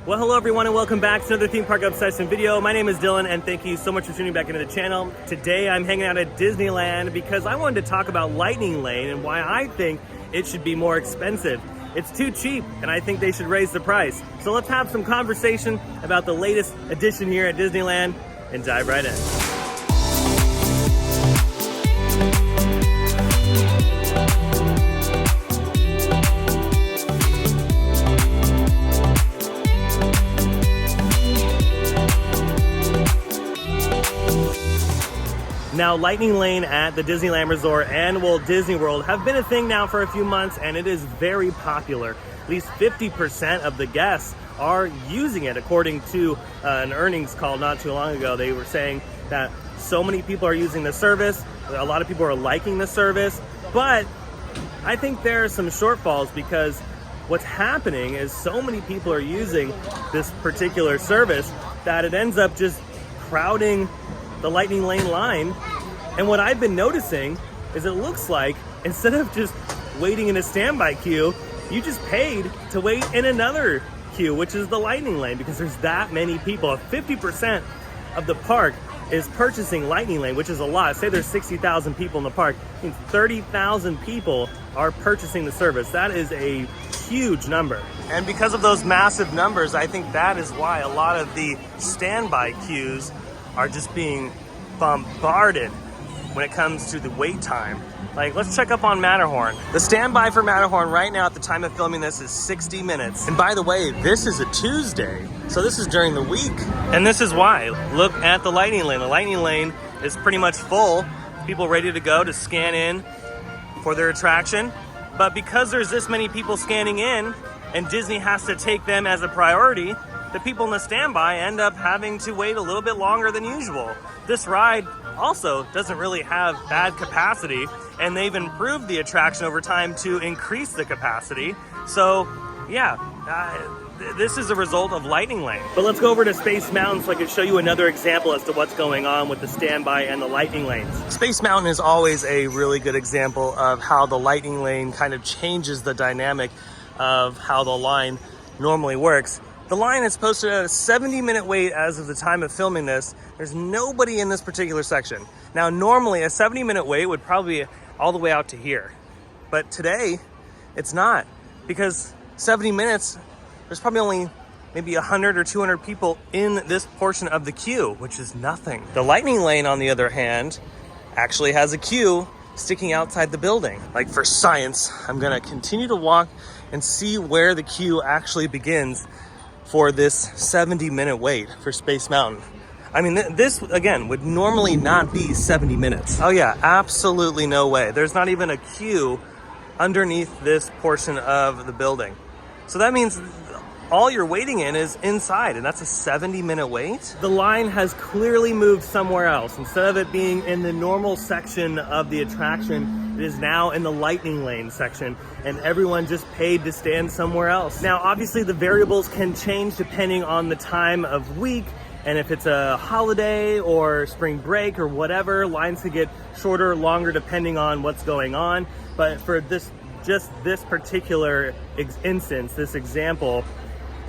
Well, hello everyone and welcome back to another Theme Park Obsession video. My name is Dylan and thank you so much for tuning back into the channel. Today I'm hanging out at Disneyland because I wanted to talk about Lightning Lane and why I think it should be more expensive. It's too cheap and I think they should raise the price. So let's have some conversation about the latest addition here at Disneyland and dive right in. Now, Lightning Lane at the Disneyland Resort and Walt Disney World have been a thing now for a few months, and it is very popular. At least 50% of the guests are using it, according to an earnings call not too long ago. They were saying that so many people are using the service, a lot of people are liking the service, but I think there are some shortfalls because what's happening is so many people are using this particular service that it ends up just crowding the Lightning Lane line. And what I've been noticing is it looks like instead of just waiting in a standby queue, you just paid to wait in another queue, which is the Lightning Lane, because there's that many people. 50% of the park is purchasing Lightning Lane, which is a lot. Say there's 60,000 people in the park, it means 30,000 people are purchasing the service. That is a huge number. And because of those massive numbers, I think that is why a lot of the standby queues are just being bombarded when it comes to the wait time. Like, let's check up on Matterhorn. The standby for Matterhorn right now at the time of filming this is 60 minutes. And by the way, this is a Tuesday, so this is during the week. And this is why. Look at the Lightning Lane. The Lightning Lane is pretty much full. People ready to go to scan in for their attraction. But because there's this many people scanning in and Disney has to take them as a priority, the people in the standby end up having to wait a little bit longer than usual. This ride also doesn't really have bad capacity, and they've improved the attraction over time to increase the capacity. So yeah, this is a result of Lightning Lane. But let's go over to Space Mountain so I can show you another example as to what's going on with the standby and the Lightning Lanes. Space Mountain is always a really good example of how the Lightning Lane kind of changes the dynamic of how the line normally works. The line is posted at a 70-minute wait as of the time of filming this. There's nobody in this particular section. Now, normally a 70-minute wait would probably be all the way out to here. But today, it's not. Because 70 minutes, there's probably only maybe 100 or 200 people in this portion of the queue, which is nothing. The Lightning Lane, on the other hand, actually has a queue sticking outside the building. Like, for science, I'm gonna continue to walk and see where the queue actually begins for this 70-minute wait for Space Mountain. I mean, this, again, would normally not be 70 minutes. Oh yeah, absolutely no way. There's not even a queue underneath this portion of the building. So that means all you're waiting in is inside, and that's a 70-minute wait? The line has clearly moved somewhere else. Instead of it being in the normal section of the attraction, it is now in the Lightning Lane section, and everyone just paid to stand somewhere else. Now, obviously the variables can change depending on the time of week, and if it's a holiday or spring break or whatever, lines could get shorter or longer depending on what's going on. But for just this particular instance, this example,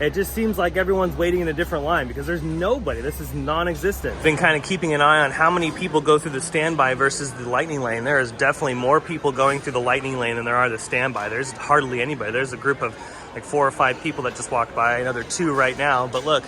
it just seems like everyone's waiting in a different line because there's nobody. This is non-existent. Been kind of keeping an eye on how many people go through the standby versus the Lightning Lane. There is definitely more people going through the Lightning Lane than there are the standby. There's hardly anybody. There's a group of like 4 or 5 people that just walked by, another 2 right now. But look,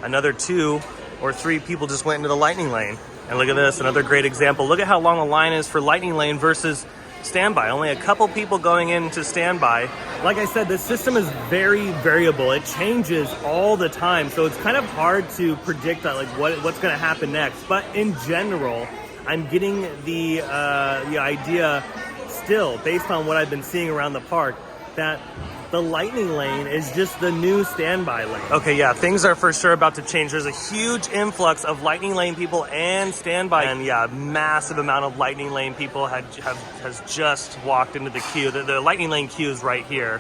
another 2 or 3 people just went into the Lightning Lane. And look at this, another great example. Look at how long the line is for Lightning Lane versus standby. Only a couple people going into standby. Like I said, the system is very variable. It changes all the time, so it's kind of hard to predict that, like what's going to happen next. But in general, I'm getting the idea still, based on what I've been seeing around the park, that the Lightning Lane is just the new standby lane. Okay, yeah, things are for sure about to change. There's a huge influx of Lightning Lane people and standby, and yeah, massive amount of Lightning Lane people has just walked into the queue. The Lightning Lane queue is right here.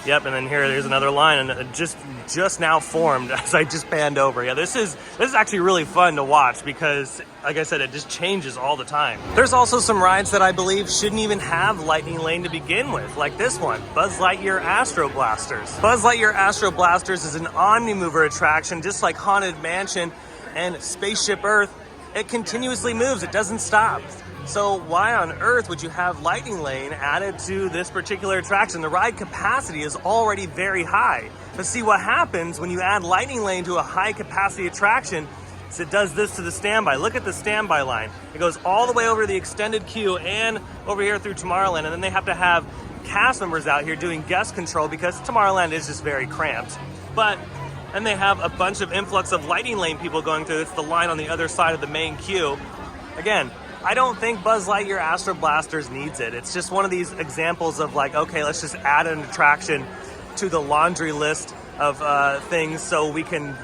Yep, and then there's another line, and just now formed as I just panned over. Yeah, this is actually really fun to watch because, like I said, it just changes all the time. There's also some rides that I believe shouldn't even have Lightning Lane to begin with, like this one, Buzz Lightyear Astro Blasters. Buzz Lightyear Astro Blasters is an Omnimover attraction, just like Haunted Mansion and Spaceship Earth. It continuously moves, it doesn't stop. So why on earth would you have Lightning Lane added to this particular attraction? The ride capacity is already very high. But see, what happens when you add Lightning Lane to a high capacity attraction is it does this to the standby. Look at the standby line. It goes all the way over the extended queue and over here through Tomorrowland, and then they have to have cast members out here doing guest control because Tomorrowland is just very cramped. And they have a bunch of influx of Lightning Lane people going through. It's the line on the other side of the main queue. Again, I don't think Buzz Lightyear Astro Blasters needs it. It's just one of these examples of like, okay, let's just add an attraction to the laundry list of things so we can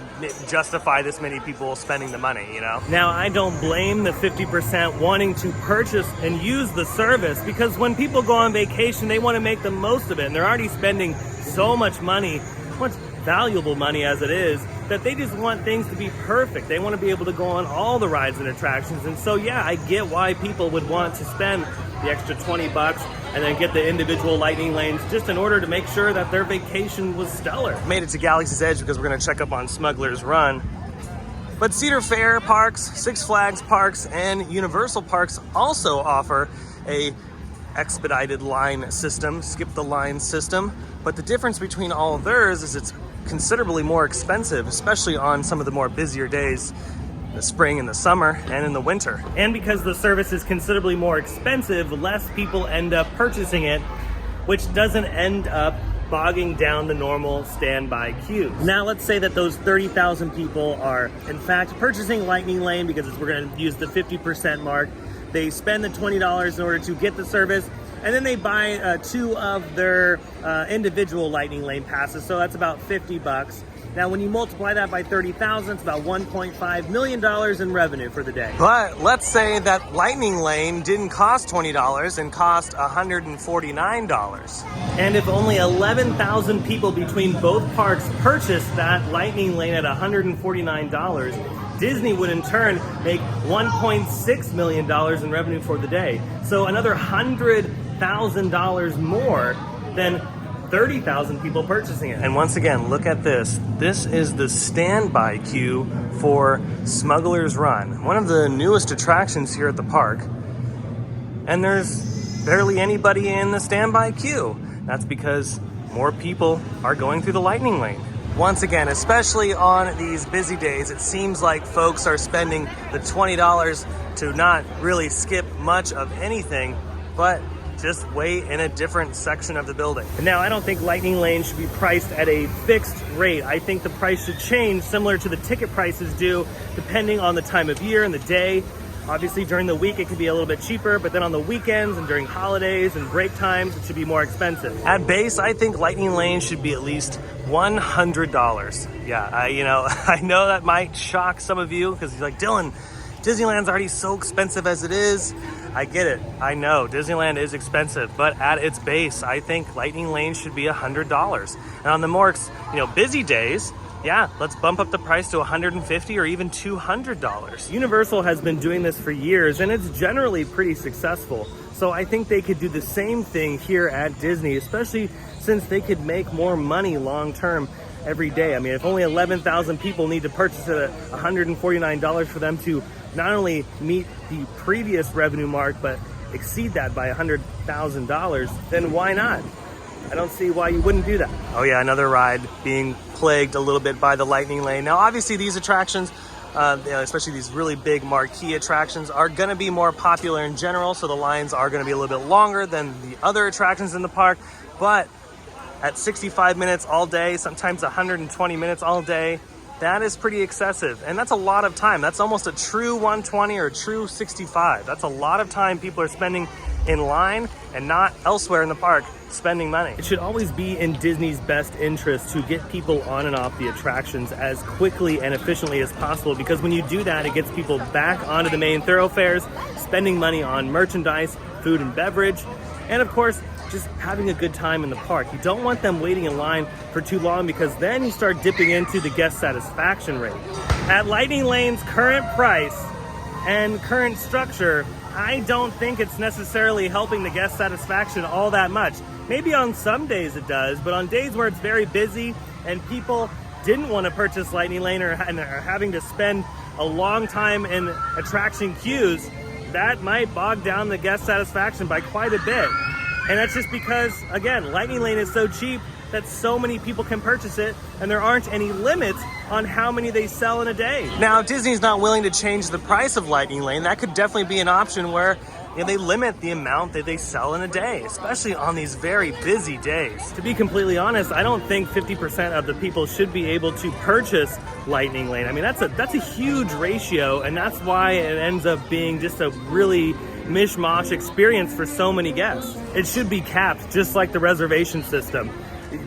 justify this many people spending the money, you know? Now, I don't blame the 50% wanting to purchase and use the service because when people go on vacation, they want to make the most of it, and they're already spending so much money, much valuable money as it is, that they just want things to be perfect. They want to be able to go on all the rides and attractions. And so, yeah, I get why people would want to spend the extra 20 bucks and then get the individual Lightning Lanes just in order to make sure that their vacation was stellar. Made it to Galaxy's Edge because we're going to check up on Smuggler's Run. But Cedar Fair Parks, Six Flags Parks, and Universal Parks also offer a expedited line system, skip the line system. But the difference between all of theirs is it's considerably more expensive, especially on some of the more busier days, the spring and the summer and in the winter. And because the service is considerably more expensive, less people end up purchasing it, which doesn't end up bogging down the normal standby queues. Now let's say that those 30,000 people are in fact purchasing Lightning Lane because we're going to use the 50% mark. They spend the $20 in order to get the service, and then they buy 2 of their individual Lightning Lane passes, so that's about 50 bucks. Now, when you multiply that by 30,000, it's about $1.5 million in revenue for the day. But let's say that Lightning Lane didn't cost $20 and cost $149. And if only 11,000 people between both parks purchased that Lightning Lane at $149, Disney would in turn make $1.6 million in revenue for the day. So another $100,000 more than 30,000 people purchasing it. And once again, look at this. This is the standby queue for Smuggler's Run, one of the newest attractions here at the park. And there's barely anybody in the standby queue. That's because more people are going through the Lightning Lane. Once again, especially on these busy days, it seems like folks are spending the $20 to not really skip much of anything, but just wait in a different section of the building. Now, I don't think Lightning Lane should be priced at a fixed rate. I think the price should change similar to the ticket prices do, depending on the time of year and the day. Obviously, during the week, it could be a little bit cheaper, but then on the weekends and during holidays and break times, it should be more expensive. At base, I think Lightning Lane should be at least $100. Yeah, I know that might shock some of you because you're like, Dylan, Disneyland's already so expensive as it is. I get it. I know Disneyland is expensive, but at its base, I think Lightning Lane should be $100. And on the more, busy days, yeah, let's bump up the price to $150 or even $200. Universal has been doing this for years, and it's generally pretty successful. So I think they could do the same thing here at Disney, especially since they could make more money long term every day. I mean, if only 11,000 people need to purchase it at $149 for them to not only meet the previous revenue mark, but exceed that by $100,000, then why not? I don't see why you wouldn't do that. Oh yeah, another ride being plagued a little bit by the Lightning Lane. Now, obviously these attractions, especially these really big marquee attractions, are gonna be more popular in general, so the lines are gonna be a little bit longer than the other attractions in the park, but at 65 minutes all day, sometimes 120 minutes all day, that is pretty excessive. And that's a lot of time. That's almost a true 120 or a true 65. That's a lot of time people are spending in line and not elsewhere in the park spending money. It should always be in Disney's best interest to get people on and off the attractions as quickly and efficiently as possible, because when you do that, it gets people back onto the main thoroughfares, spending money on merchandise, food and beverage, and of course, just having a good time in the park. You don't want them waiting in line for too long, because then you start dipping into the guest satisfaction rate. At Lightning Lane's current price and current structure, I don't think it's necessarily helping the guest satisfaction all that much. Maybe on some days it does, but on days where it's very busy and people didn't want to purchase Lightning Lane or are having to spend a long time in attraction queues, that might bog down the guest satisfaction by quite a bit. And that's just because, again, Lightning Lane is so cheap that so many people can purchase it, and there aren't any limits on how many they sell in a day. Now, if Disney's not willing to change the price of Lightning Lane, that could definitely be an option where they limit the amount that they sell in a day, especially on these very busy days. To be completely honest, I don't think 50% of the people should be able to purchase Lightning Lane. I mean, that's a huge ratio, and that's why it ends up being just a really mishmash experience for so many guests. It should be capped, just like the reservation system.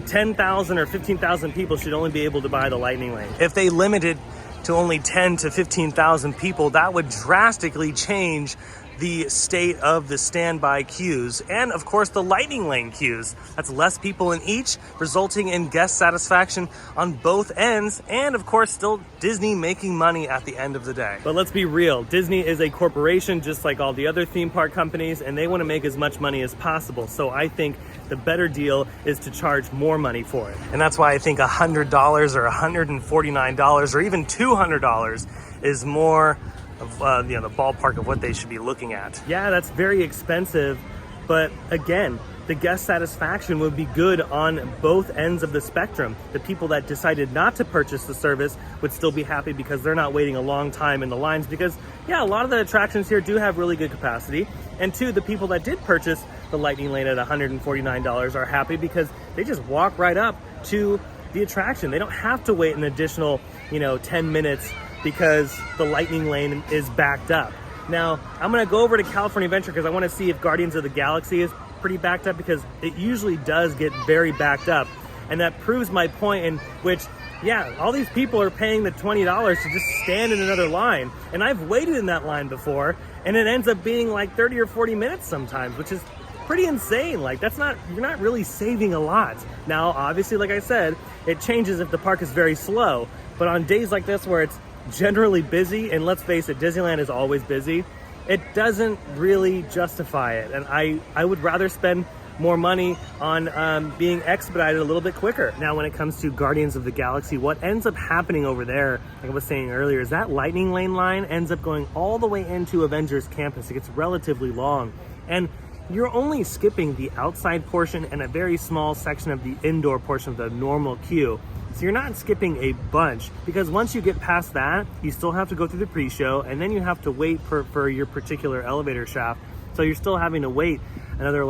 10,000 or 15,000 people should only be able to buy the Lightning Lane. If they limited to only 10 to 15,000 people, that would drastically change the state of the standby queues and, of course, the Lightning Lane queues. That's less people in each, resulting in guest satisfaction on both ends, and, of course, still Disney making money at the end of the day. But let's be real, Disney is a corporation just like all the other theme park companies, and they want to make as much money as possible. So I think the better deal is to charge more money for it. And that's why I think $100 or $149 or even $200 is more of the ballpark of what they should be looking at. Yeah, that's very expensive, but again, the guest satisfaction would be good on both ends of the spectrum. The people that decided not to purchase the service would still be happy because they're not waiting a long time in the lines, because yeah, a lot of the attractions here do have really good capacity. And two, the people that did purchase the Lightning Lane at $149 are happy because they just walk right up to the attraction. They don't have to wait an additional 10 minutes because the Lightning Lane is backed up. Now, I'm gonna go over to California Adventure because I wanna see if Guardians of the Galaxy is pretty backed up, because it usually does get very backed up. And that proves my point, in which, yeah, all these people are paying the $20 to just stand in another line. And I've waited in that line before, and it ends up being like 30 or 40 minutes sometimes, which is pretty insane. Like, you're not really saving a lot. Now, obviously, like I said, it changes if the park is very slow, but on days like this where it's generally busy, and let's face it, Disneyland is always busy, it doesn't really justify it. And I would rather spend more money on being expedited a little bit quicker. Now, when it comes to Guardians of the Galaxy, what ends up happening over there, like I was saying earlier, is that Lightning Lane line ends up going all the way into Avengers Campus. It gets relatively long, and you're only skipping the outside portion and a very small section of the indoor portion of the normal queue. So you're not skipping a bunch, because once you get past that, you still have to go through the pre-show, and then you have to wait for your particular elevator shaft. So you're still having to wait another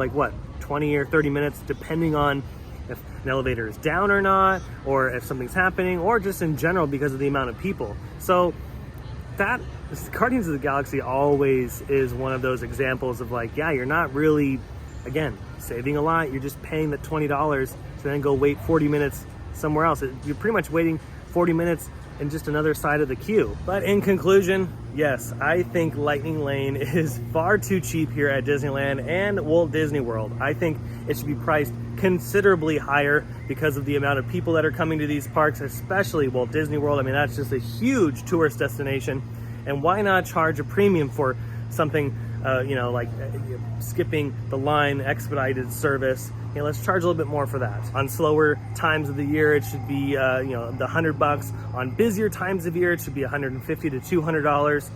20 or 30 minutes, depending on if an elevator is down or not, or if something's happening, or just in general because of the amount of people. So that Guardians of the Galaxy always is one of those examples of yeah, you're not really, again, saving a lot. You're just paying the $20 to then go wait 40 minutes somewhere else. You're pretty much waiting 40 minutes in just another side of the queue. But in conclusion, yes, I think Lightning Lane is far too cheap here at Disneyland and Walt Disney World. I think it should be priced considerably higher because of the amount of people that are coming to these parks, especially Walt Disney World. I mean, that's just a huge tourist destination. And why not charge a premium for something skipping the line, expedited service? Let's charge a little bit more for that. On slower times of the year, it should be the $100. On busier times of year, it should be $150 to $200.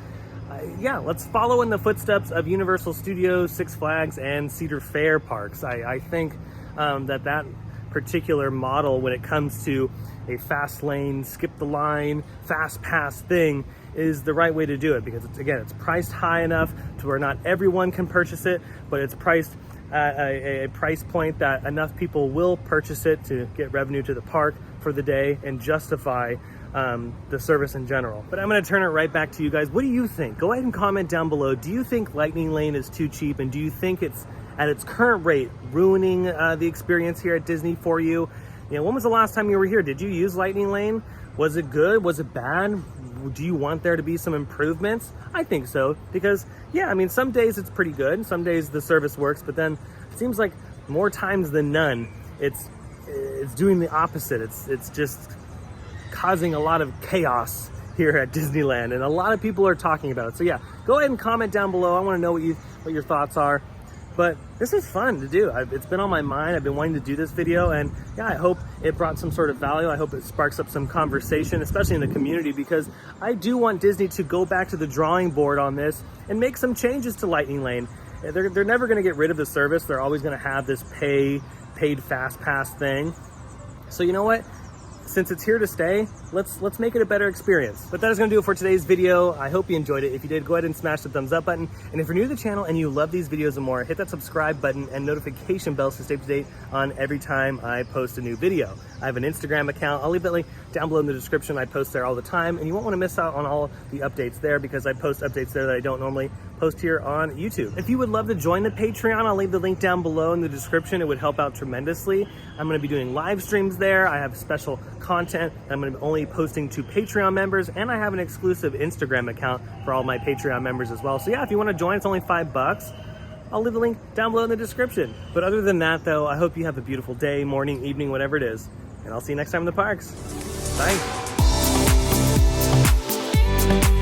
Yeah, let's follow in the footsteps of Universal Studios, Six Flags, and Cedar Fair parks. I think that particular model, when it comes to a fast lane, skip the line, fast pass thing, is the right way to do it, because it's priced high enough to where not everyone can purchase it, but it's priced at a price point that enough people will purchase it to get revenue to the park for the day and justify the service in general. But I'm going to turn it right back to you guys. What do you think? Go ahead and comment down below. Do you think Lightning Lane is too cheap, and do you think it's at its current rate ruining the experience here at Disney for you? When was the last time you were here? Did you use Lightning Lane? Was it good? Was it bad? Do you want there to be some improvements? I think so, because yeah, I mean, some days it's pretty good, some days the service works, but then it seems like more times than none, it's doing the opposite. It's just causing a lot of chaos here at Disneyland, and a lot of people are talking about it. So yeah, go ahead and comment down below. I want to know what your thoughts are. But this is fun to do. It's been on my mind. I've been wanting to do this video, and yeah, I hope it brought some sort of value. I hope it sparks up some conversation, especially in the community, because I do want Disney to go back to the drawing board on this and make some changes to Lightning Lane. They're never going to get rid of the service. They're always going to have this paid fast pass thing. So you know what? Since it's here to stay, let's make it a better experience. But that is going to do it for today's video. I hope you enjoyed it. If you did, go ahead and smash the thumbs up button. And if you're new to the channel and you love these videos and more, hit that subscribe button and notification bell to stay up to date on every time I post a new video. I have an Instagram account. I'll leave that link down below in the description. I post there all the time, and you won't want to miss out on all the updates there, because I post updates there that I don't normally post here on YouTube. If you would love to join the Patreon, I'll leave the link down below in the description. It would help out tremendously. I'm going to be doing live streams there. I have special content that I'm going to be only posting to Patreon members, and I have an exclusive Instagram account for all my Patreon members as well. So yeah, if you want to join, it's only $5. I'll leave the link down below in the description. But other than that though, I hope you have a beautiful day, morning, evening, whatever it is. And I'll see you next time in the parks. Bye.